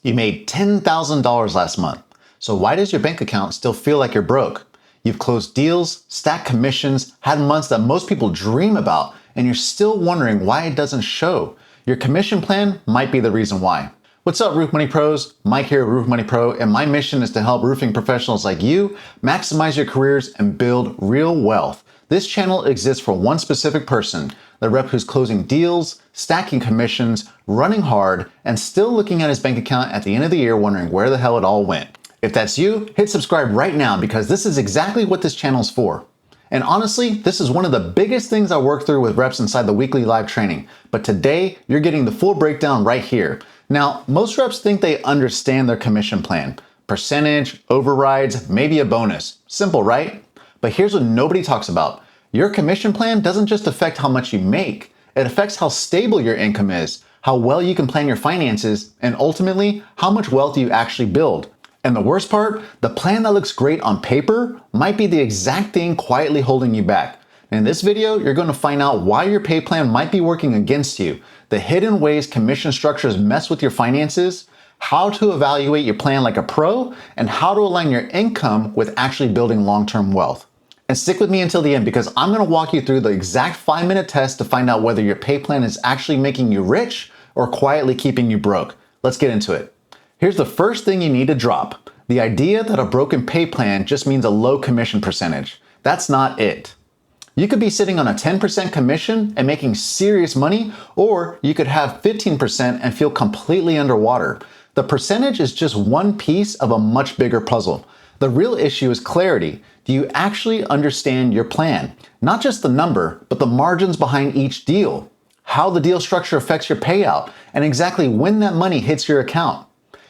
You made $10,000 last month. So why does your bank account still feel like you're broke? You've closed deals, stacked commissions, had months that most people dream about, and you're still wondering why it doesn't show. Your commission plan might be the reason why. What's up, Roof Money Pros? Mike here at Roof Money Pro, and my mission is to help roofing professionals like you maximize your careers and build real wealth. This channel exists for one specific person, the rep who's closing deals, stacking commissions, running hard, and still looking at his bank account at the end of the year wondering where the hell it all went. If that's you, hit subscribe right now because this is exactly what this channel's for. And honestly, this is one of the biggest things I work through with reps inside the weekly live training. But today, you're getting the full breakdown right here. Now, most reps think they understand their commission plan. Percentage, overrides, maybe a bonus. Simple, right? But here's what nobody talks about. Your commission plan doesn't just affect how much you make. It affects how stable your income is, how well you can plan your finances, and ultimately, how much wealth you actually build. And the worst part, the plan that looks great on paper might be the exact thing quietly holding you back. In this video, you're going to find out why your pay plan might be working against you, the hidden ways commission structures mess with your finances, how to evaluate your plan like a pro, and how to align your income with actually building long-term wealth. And stick with me until the end because I'm going to walk you through the exact 5-minute test to find out whether your pay plan is actually making you rich or quietly keeping you broke. Let's get into it. Here's the first thing you need to drop. The idea that a broken pay plan just means a low commission percentage. That's not it. You could be sitting on a 10% commission and making serious money, or you could have 15% and feel completely underwater. The percentage is just one piece of a much bigger puzzle. The real issue is clarity. Do you actually understand your plan? Not just the number, but the margins behind each deal, how the deal structure affects your payout, and exactly when that money hits your account.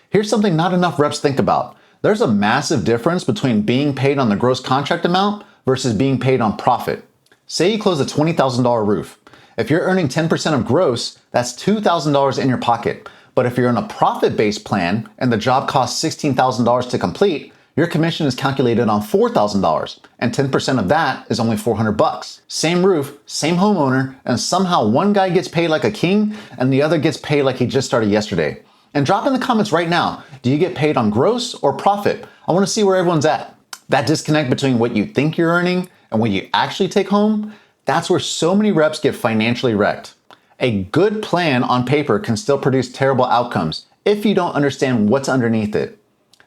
Here's something not enough reps think about. There's a massive difference between being paid on the gross contract amount versus being paid on profit. Say you close a $20,000 roof. If you're earning 10% of gross, that's $2,000 in your pocket. But if you're in a profit-based plan and the job costs $16,000 to complete, your commission is calculated on $4,000, and 10% of that is only $400. Same roof, same homeowner, and somehow one guy gets paid like a king and the other gets paid like he just started yesterday. And drop in the comments right now, do you get paid on gross or profit? I want to see where everyone's at. That disconnect between what you think you're earning and what you actually take home, that's where so many reps get financially wrecked. A good plan on paper can still produce terrible outcomes if you don't understand what's underneath it.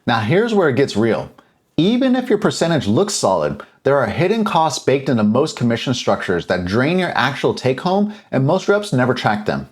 Now here's where it gets real. Even if your percentage looks solid, there are hidden costs baked into most commission structures that drain your actual take home, and most reps never track them.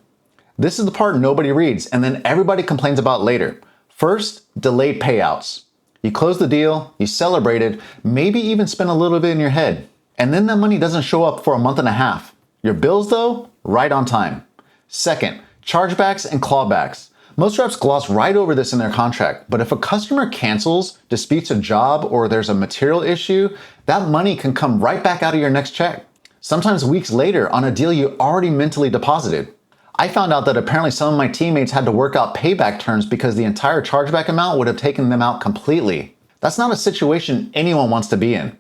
This is the part nobody reads and then everybody complains about later. First, delayed payouts. You close the deal, you celebrated, maybe even spend a little bit in your head, and then that money doesn't show up for a month and a half. Your bills though, right on time. Second, chargebacks and clawbacks. Most reps gloss right over this in their contract, but if a customer cancels, disputes a job, or there's a material issue, that money can come right back out of your next check. Sometimes weeks later on a deal you already mentally deposited. I found out that apparently some of my teammates had to work out payback terms because the entire chargeback amount would have taken them out completely. That's not a situation anyone wants to be in.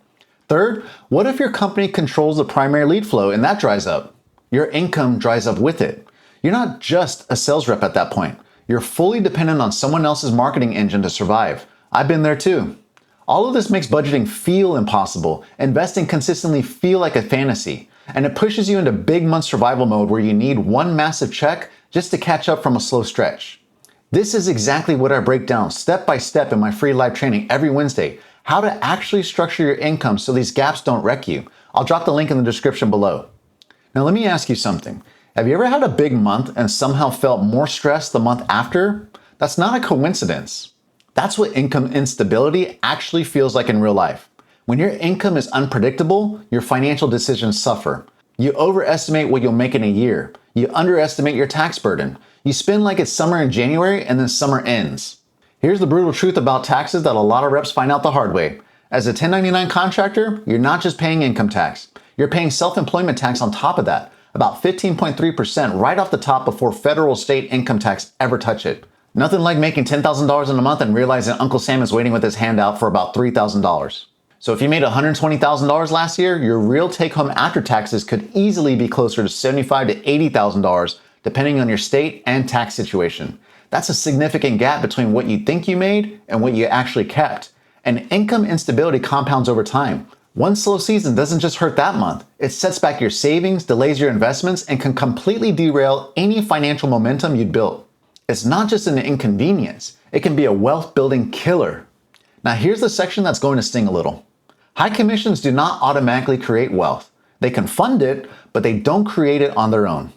Third, what if your company controls the primary lead flow and that dries up? Your income dries up with it. You're not just a sales rep at that point. You're fully dependent on someone else's marketing engine to survive. I've been there too. All of this makes budgeting feel impossible, investing consistently feel like a fantasy, and it pushes you into big month survival mode where you need one massive check just to catch up from a slow stretch. This is exactly what I break down step by step in my free live training every Wednesday, how to actually structure your income so these gaps don't wreck you. I'll drop the link in the description below. Now let me ask you something. Have you ever had a big month and somehow felt more stressed the month after? That's not a coincidence. That's what income instability actually feels like in real life. When your income is unpredictable, your financial decisions suffer. You overestimate what you'll make in a year. You underestimate your tax burden. You spend like it's summer in January and then summer ends. Here's the brutal truth about taxes that a lot of reps find out the hard way. As a 1099 contractor, you're not just paying income tax. You're paying self-employment tax on top of that, about 15.3% right off the top before federal state income tax ever touch it. Nothing like making $10,000 in a month and realizing Uncle Sam is waiting with his hand out for about $3,000. So if you made $120,000 last year, your real take-home after taxes could easily be closer to $75,000 to $80,000, depending on your state and tax situation. That's a significant gap between what you think you made and what you actually kept. And income instability compounds over time. One slow season doesn't just hurt that month. It sets back your savings, delays your investments, and can completely derail any financial momentum you'd built. It's not just an inconvenience. It can be a wealth-building killer. Now here's the section that's going to sting a little. High commissions do not automatically create wealth. They can fund it, but they don't create it on their own.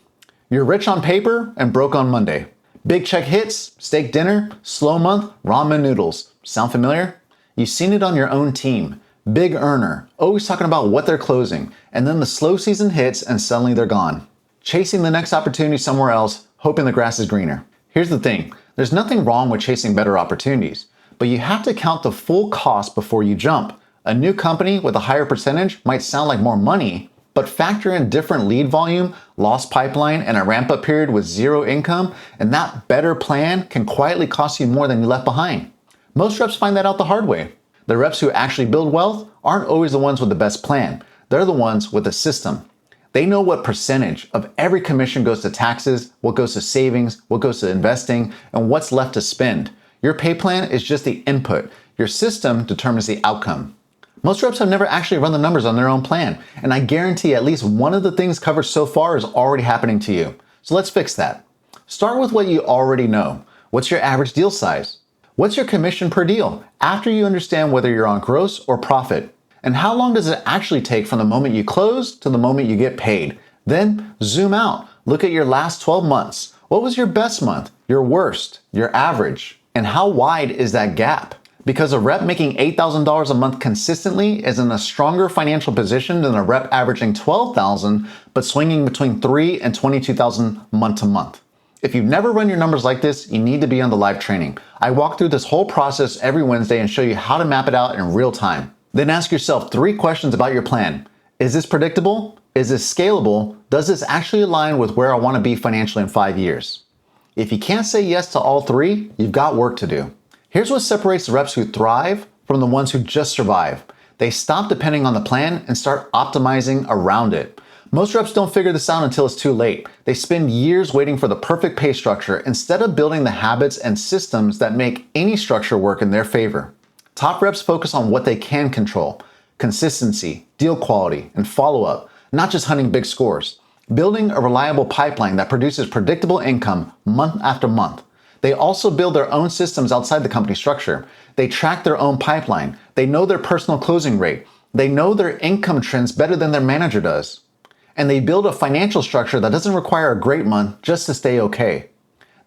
You're rich on paper and broke on Monday. Big check hits, steak dinner, slow month, ramen noodles. Sound familiar? You've seen it on your own team. Big earner, always talking about what they're closing, and then the slow season hits and suddenly they're gone. Chasing the next opportunity somewhere else, hoping the grass is greener. Here's the thing, there's nothing wrong with chasing better opportunities, but you have to count the full cost before you jump. A new company with a higher percentage might sound like more money, but factor in different lead volume, lost pipeline, and a ramp-up period with zero income, and that better plan can quietly cost you more than you left behind. Most reps find that out the hard way. The reps who actually build wealth aren't always the ones with the best plan. They're the ones with a system. They know what percentage of every commission goes to taxes, what goes to savings, what goes to investing, and what's left to spend. Your pay plan is just the input. Your system determines the outcome. Most reps have never actually run the numbers on their own plan, and I guarantee at least one of the things covered so far is already happening to you. So let's fix that. Start with what you already know. What's your average deal size? What's your commission per deal after you understand whether you're on gross or profit? And how long does it actually take from the moment you close to the moment you get paid? Then zoom out. Look at your last 12 months. What was your best month, your worst, your average? And how wide is that gap? Because a rep making $8,000 a month consistently is in a stronger financial position than a rep averaging $12,000 but swinging between $3,000 and $22,000 month to month. If you've never run your numbers like this, you need to be on the live training. I walk through this whole process every Wednesday and show you how to map it out in real time. Then ask yourself 3 questions about your plan. Is this predictable? Is this scalable? Does this actually align with where I want to be financially in 5 years? If you can't say yes to all 3, you've got work to do. Here's what separates the reps who thrive from the ones who just survive. They stop depending on the plan and start optimizing around it. Most reps don't figure this out until it's too late. They spend years waiting for the perfect pay structure instead of building the habits and systems that make any structure work in their favor. Top reps focus on what they can control: consistency, deal quality, and follow-up, not just hunting big scores. Building a reliable pipeline that produces predictable income month after month. They also build their own systems outside the company structure. They track their own pipeline. They know their personal closing rate. They know their income trends better than their manager does. And they build a financial structure that doesn't require a great month just to stay okay.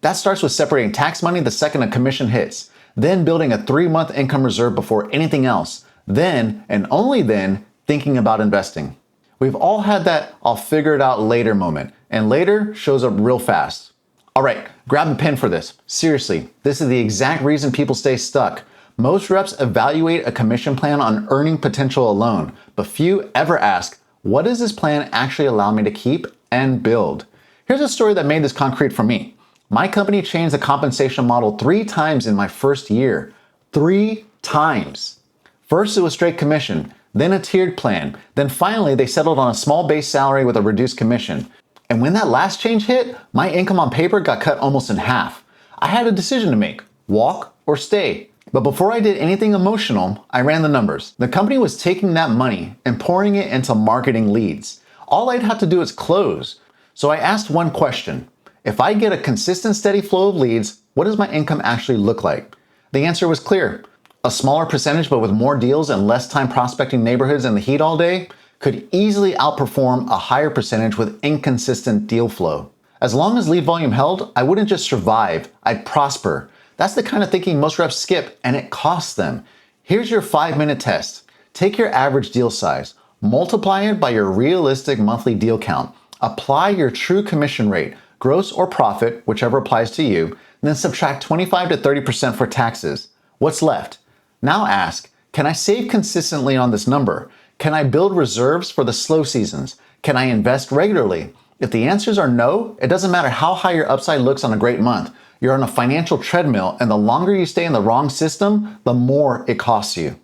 That starts with separating tax money the second a commission hits, then building a 3-month income reserve before anything else, then, and only then, thinking about investing. We've all had that "I'll figure it out later" moment, and later shows up real fast. All right, grab a pen for this. Seriously, this is the exact reason people stay stuck. Most reps evaluate a commission plan on earning potential alone, but few ever ask, what does this plan actually allow me to keep and build? Here's a story that made this concrete for me. My company changed the compensation model 3 times in my first year. 3 times. First, it was straight commission, then a tiered plan, then finally they settled on a small base salary with a reduced commission. And when that last change hit, my income on paper got cut almost in half. I had a decision to make: walk or stay. But before I did anything emotional, I ran the numbers. The company was taking that money and pouring it into marketing leads. All I'd have to do is close. So I asked one question: if I get a consistent, steady flow of leads, what does my income actually look like? The answer was clear. A smaller percentage, but with more deals and less time prospecting neighborhoods in the heat all day, could easily outperform a higher percentage with inconsistent deal flow. As long as lead volume held, I wouldn't just survive, I'd prosper. That's the kind of thinking most reps skip, and it costs them. Here's your 5-minute test. Take your average deal size, multiply it by your realistic monthly deal count, apply your true commission rate, gross or profit, whichever applies to you, and then subtract 25 to 30% for taxes. What's left? Now ask, can I save consistently on this number? Can I build reserves for the slow seasons? Can I invest regularly? If the answers are no, it doesn't matter how high your upside looks on a great month. You're on a financial treadmill, and the longer you stay in the wrong system, the more it costs you.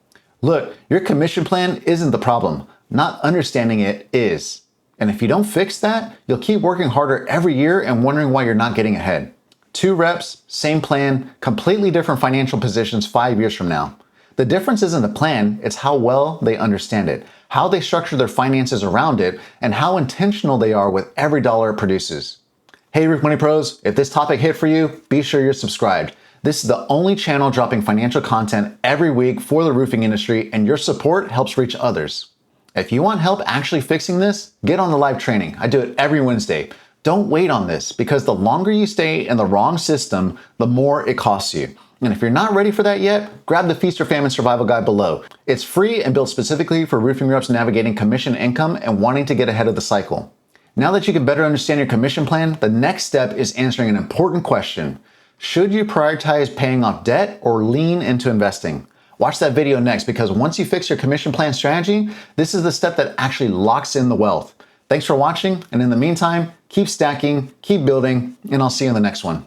Look, your commission plan isn't the problem. Not understanding it is. And if you don't fix that, you'll keep working harder every year and wondering why you're not getting ahead. 2 reps, same plan, completely different financial positions 5 years from now. The difference isn't the plan, it's how well they understand it, how they structure their finances around it, and how intentional they are with every dollar it produces. Hey Roof Money Pros, if this topic hit for you, be sure you're subscribed. This is the only channel dropping financial content every week for the roofing industry, and your support helps reach others. If you want help actually fixing this, get on the live training. I do it every Wednesday. Don't wait on this, because the longer you stay in the wrong system, the more it costs you. And if you're not ready for that yet, grab the Feast or Famine Survival Guide below. It's free and built specifically for roofing reps navigating commission income and wanting to get ahead of the cycle. Now that you can better understand your commission plan, the next step is answering an important question. Should you prioritize paying off debt or lean into investing? Watch that video next, because once you fix your commission plan strategy, this is the step that actually locks in the wealth. Thanks for watching, and in the meantime, keep stacking, keep building, and I'll see you in the next one.